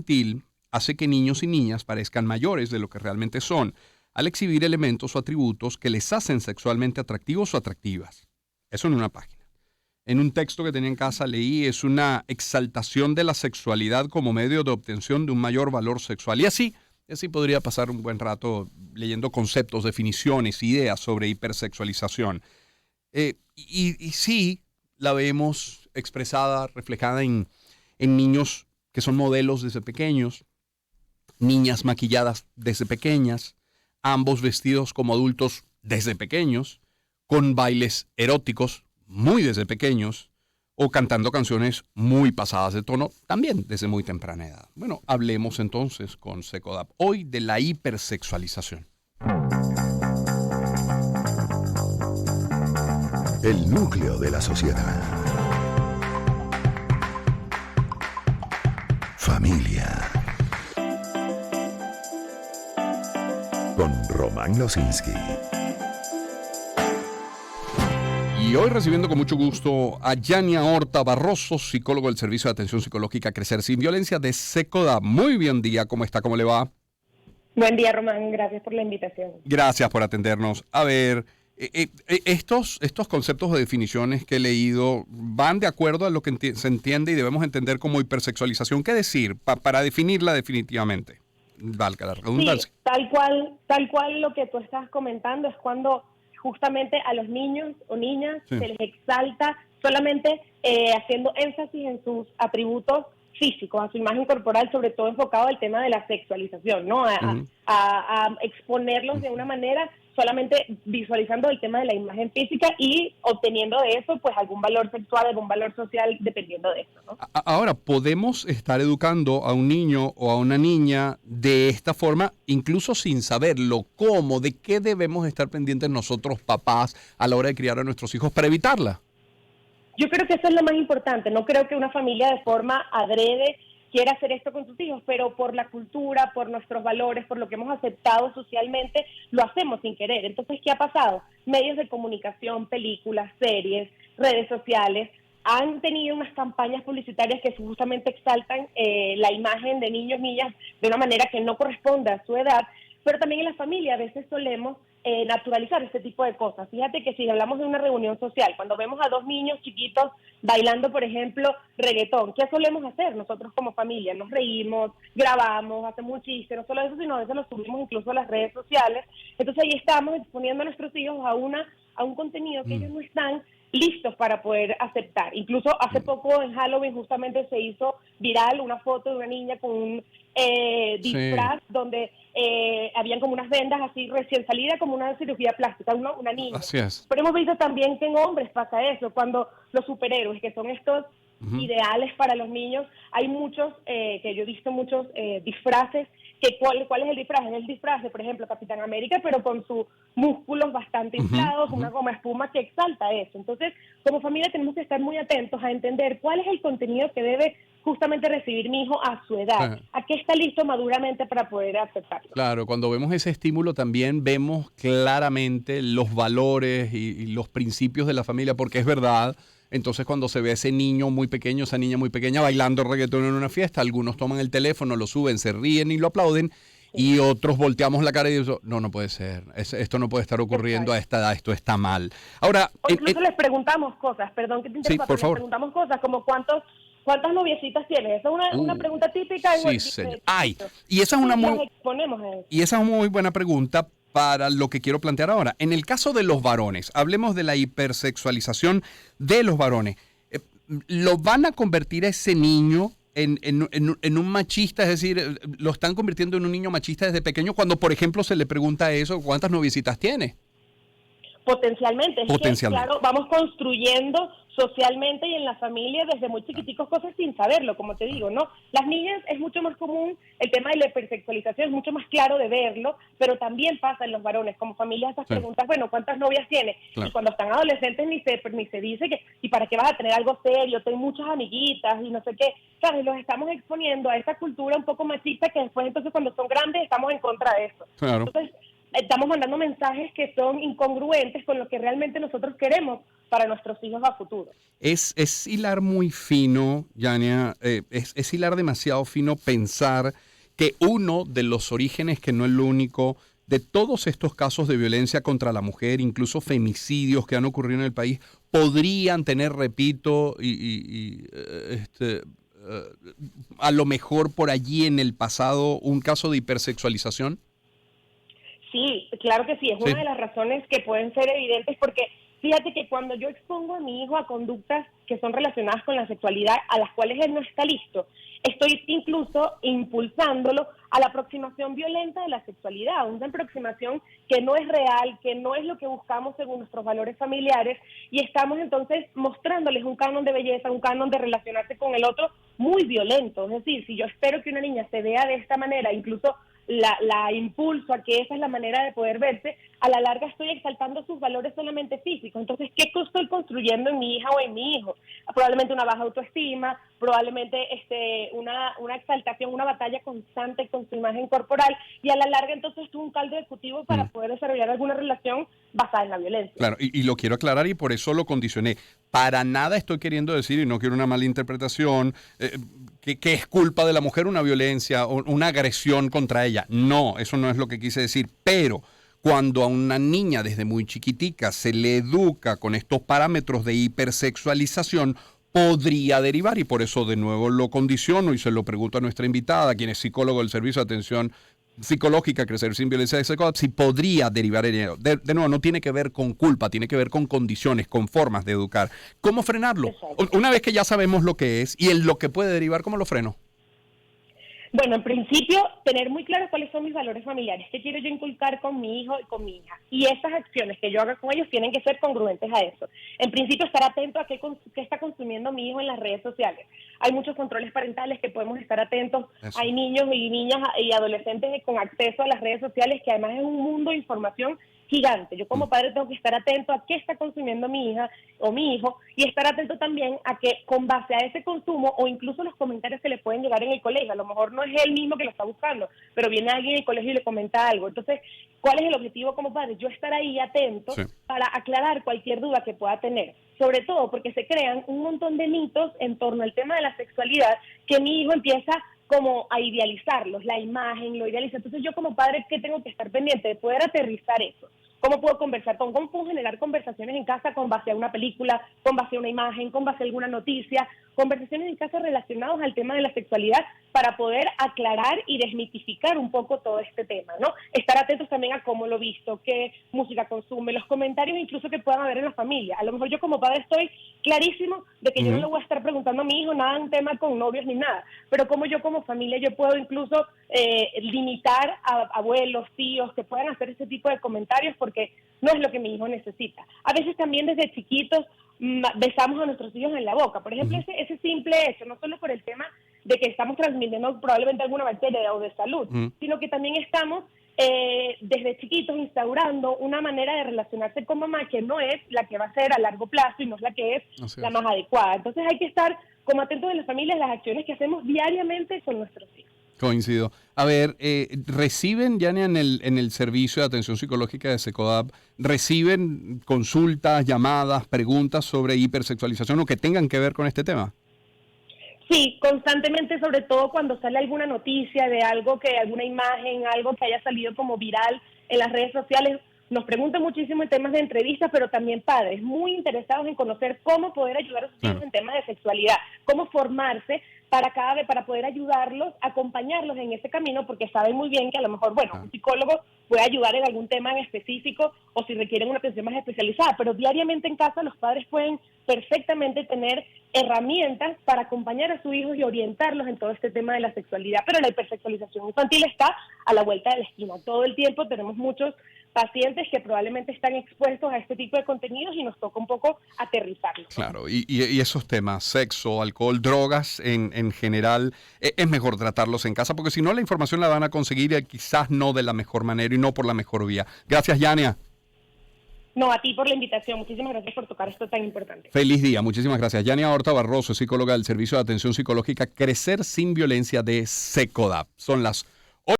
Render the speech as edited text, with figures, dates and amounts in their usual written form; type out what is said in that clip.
infantil hace que niños y niñas parezcan mayores de lo que realmente son, al exhibir elementos o atributos que les hacen sexualmente atractivos o atractivas. Eso en una página. En un texto que tenía en casa leí, es una exaltación de la sexualidad como medio de obtención de un mayor valor sexual. Y así podría pasar un buen rato leyendo conceptos, definiciones, ideas sobre hipersexualización. Y sí, la vemos expresada, reflejada en niños que son modelos desde pequeños, niñas maquilladas desde pequeñas, ambos vestidos como adultos desde pequeños, con bailes eróticos muy desde pequeños, o cantando canciones muy pasadas de tono también desde muy temprana edad. Bueno, hablemos entonces con Secodap hoy de la hipersexualización. El núcleo de la sociedad. Familia. Con Román Losinski. Y hoy recibiendo con mucho gusto a Yania Horta Barroso, psicólogo del Servicio de Atención Psicológica Crecer Sin Violencia de Secodap. Muy buen día, ¿cómo está? ¿Cómo le va? Buen día, Román. Gracias por la invitación. Gracias por atendernos. A ver, estos conceptos o definiciones que he leído van de acuerdo a lo que se entiende y debemos entender como hipersexualización. ¿Qué decir? Para definirla definitivamente. Valga la redundancia. Sí, tal cual lo que tú estás comentando es cuando justamente a los niños o niñas se les exalta solamente haciendo énfasis en sus atributos físicos, a su imagen corporal, sobre todo enfocado al tema de la sexualización, ¿no? A exponerlos de una manera solamente visualizando el tema de la imagen física y obteniendo de eso pues algún valor sexual, algún valor social dependiendo de eso, ¿no? Ahora, ¿podemos estar educando a un niño o a una niña de esta forma, incluso sin saberlo? ¿Cómo? ¿De qué debemos estar pendientes nosotros, papás, a la hora de criar a nuestros hijos para evitarla? Yo creo que eso es lo más importante. No creo que una familia de forma adrede quiera hacer esto con sus hijos, pero por la cultura, por nuestros valores, por lo que hemos aceptado socialmente, lo hacemos sin querer. Entonces, ¿qué ha pasado? Medios de comunicación, películas, series, redes sociales, han tenido unas campañas publicitarias que justamente exaltan la imagen de niños, niñas, de una manera que no corresponde a su edad, pero también en la familia a veces solemos naturalizar este tipo de cosas. Fíjate que si hablamos de una reunión social, cuando vemos a dos niños chiquitos bailando, por ejemplo, reggaetón, ¿qué solemos hacer nosotros como familia? Nos reímos, grabamos, hacemos un chiste, no solo eso, sino a veces lo subimos incluso a las redes sociales. Entonces ahí estamos exponiendo a nuestros hijos a un contenido que ellos no están listos para poder aceptar. Incluso hace poco en Halloween justamente se hizo viral una foto de una niña con un disfraz donde habían como unas vendas así recién salida, como una cirugía plástica, una niña. Así es. Pero hemos visto también que en hombres pasa eso, cuando los superhéroes, que son estos ideales para los niños, hay muchos, que yo he visto muchos disfraces, que ¿cuál es el disfraz? Es el disfraz de, por ejemplo, Capitán América, pero con sus músculos bastante inflados, una goma espuma que exalta eso. Entonces, como familia tenemos que estar muy atentos a entender cuál es el contenido que debe justamente recibir mi hijo a su edad, a qué está listo maduramente para poder aceptarlo. Claro, cuando vemos ese estímulo también vemos claramente los valores y los principios de la familia, porque es verdad. Entonces cuando se ve a ese niño muy pequeño, esa niña muy pequeña bailando reggaetón en una fiesta, algunos toman el teléfono, lo suben, se ríen y lo aplauden, y otros volteamos la cara y dicen, no puede ser, esto no puede estar ocurriendo a esta edad, esto está mal. Ahora, o incluso les preguntamos cosas, perdón que te interrumpa, por favor. Les preguntamos cosas como ¿cuántas noviecitas tienes? Esa es una pregunta típica. Sí, señor. Y esa es una muy buena pregunta para lo que quiero plantear ahora. En el caso de los varones, hablemos de la hipersexualización de los varones. ¿Lo van a convertir a ese niño en un machista? Es decir, ¿lo están convirtiendo en un niño machista desde pequeño cuando, por ejemplo, se le pregunta eso, ¿cuántas noviecitas tiene? Potencialmente. Que, claro, vamos construyendo socialmente y en la familia desde muy chiquiticos cosas sin saberlo, como te digo, ¿no? Las niñas es mucho más común, el tema de la hipersexualización es mucho más claro de verlo, pero también pasa en los varones, como familia estas preguntas, bueno, ¿cuántas novias tiene? Y cuando están adolescentes ni se dice que, ¿y para qué vas a tener algo serio? Tengo muchas amiguitas y no sé qué. Claro, y los estamos exponiendo a esa cultura un poco machista que después entonces cuando son grandes estamos en contra de eso. Entonces, estamos mandando mensajes que son incongruentes con lo que realmente nosotros queremos para nuestros hijos a futuro. Es hilar muy fino, Yania, es hilar demasiado fino pensar que uno de los orígenes, que no es lo único, de todos estos casos de violencia contra la mujer, incluso femicidios que han ocurrido en el país, podrían tener, repito, a lo mejor por allí en el pasado un caso de hipersexualización. Sí, claro que sí, es una de las razones que pueden ser evidentes, porque fíjate que cuando yo expongo a mi hijo a conductas que son relacionadas con la sexualidad a las cuales él no está listo, estoy incluso impulsándolo a la aproximación violenta de la sexualidad, una aproximación que no es real, que no es lo que buscamos según nuestros valores familiares, y estamos entonces mostrándoles un canon de belleza, un canon de relacionarse con el otro muy violento. Es decir, si yo espero que una niña se vea de esta manera, incluso la impulso a que esa es la manera de poder verse, a la larga estoy exaltando sus valores solamente físicos. Entonces, ¿qué estoy construyendo en mi hija o en mi hijo? Probablemente una baja autoestima, probablemente una exaltación, una batalla constante con su imagen corporal, y a la larga entonces es un caldo ejecutivo para poder desarrollar alguna relación basada en la violencia. Claro, y lo quiero aclarar y por eso lo condicioné. Para nada estoy queriendo decir, y no quiero una mala interpretación, que es culpa de la mujer una violencia o una agresión contra ella. No, eso no es lo que quise decir, pero cuando a una niña desde muy chiquitica se le educa con estos parámetros de hipersexualización, podría derivar, y por eso de nuevo lo condiciono y se lo pregunto a nuestra invitada, quien es psicólogo del Servicio de Atención Psicológica Crecer sin Violencia de SECODAP, si podría derivar en ello. De nuevo, no tiene que ver con culpa, tiene que ver con condiciones, con formas de educar. ¿Cómo frenarlo? Una vez que ya sabemos lo que es y en lo que puede derivar, ¿cómo lo freno? Bueno, en principio, tener muy claro cuáles son mis valores familiares, qué quiero yo inculcar con mi hijo y con mi hija. Y esas acciones que yo haga con ellos tienen que ser congruentes a eso. En principio, estar atento a qué está consumiendo mi hijo en las redes sociales. Hay muchos controles parentales que podemos estar atentos. Eso. Hay niños y niñas y adolescentes con acceso a las redes sociales, que además es un mundo de información gigante. Yo como padre tengo que estar atento a qué está consumiendo mi hija o mi hijo, y estar atento también a que con base a ese consumo o incluso los comentarios que le pueden llegar en el colegio, a lo mejor no es él mismo que lo está buscando, pero viene alguien en el colegio y le comenta algo. Entonces, ¿cuál es el objetivo como padre? Yo estar ahí atento para aclarar cualquier duda que pueda tener. Sobre todo porque se crean un montón de mitos en torno al tema de la sexualidad, que mi hijo empieza como a idealizarlos, la imagen, lo idealiza. Entonces yo como padre, ¿qué tengo que estar pendiente? De poder aterrizar eso. ¿Cómo puedo cómo puedo generar conversaciones en casa con base a una película, con base a una imagen, con base a alguna noticia? Conversaciones en casa relacionadas al tema de la sexualidad para poder aclarar y desmitificar un poco todo este tema, ¿no? Estar atentos también a cómo lo he visto, qué música consume, los comentarios incluso que puedan haber en la familia. A lo mejor yo como padre estoy clarísimo de que yo no le voy a estar preguntando a mi hijo nada en tema con novios ni nada, pero como yo como familia yo puedo incluso limitar a abuelos, tíos que puedan hacer ese tipo de comentarios, porque no es lo que mi hijo necesita. A veces también desde chiquitos besamos a nuestros hijos en la boca. Por ejemplo, ese simple hecho, no solo por el tema de que estamos transmitiendo probablemente alguna bacteria o de salud, sino que también estamos desde chiquitos instaurando una manera de relacionarse con mamá que no es la que va a ser a largo plazo y no es la que es la más adecuada. Entonces hay que estar como atentos en las familias, las acciones que hacemos diariamente con nuestros hijos. Coincido. A ver, ¿reciben, Yania, en el servicio de atención psicológica de SECODAP, reciben consultas, llamadas, preguntas sobre hipersexualización o que tengan que ver con este tema? Sí, constantemente, sobre todo cuando sale alguna noticia de algo alguna imagen, algo que haya salido como viral en las redes sociales. Nos preguntan muchísimo en temas de entrevistas, pero también padres muy interesados en conocer cómo poder ayudar a sus hijos en temas de sexualidad, cómo formarse para poder ayudarlos, acompañarlos en ese camino, porque saben muy bien que a lo mejor, un psicólogo puede ayudar en algún tema en específico o si requieren una atención más especializada, pero diariamente en casa los padres pueden perfectamente tener herramientas para acompañar a sus hijos y orientarlos en todo este tema de la sexualidad. Pero la hipersexualización infantil está a la vuelta de la esquina. Todo el tiempo tenemos muchos pacientes que probablemente están expuestos a este tipo de contenidos y nos toca un poco aterrizarlos. Claro, y esos temas, sexo, alcohol, drogas en general, es mejor tratarlos en casa, porque si no la información la van a conseguir quizás no de la mejor manera y no por la mejor vía. Gracias, Yania. No, a ti por la invitación. Muchísimas gracias por tocar esto tan importante. Feliz día. Muchísimas gracias. Yania Horta Barroso, psicóloga del Servicio de Atención Psicológica Crecer sin Violencia de SECODAP. Son las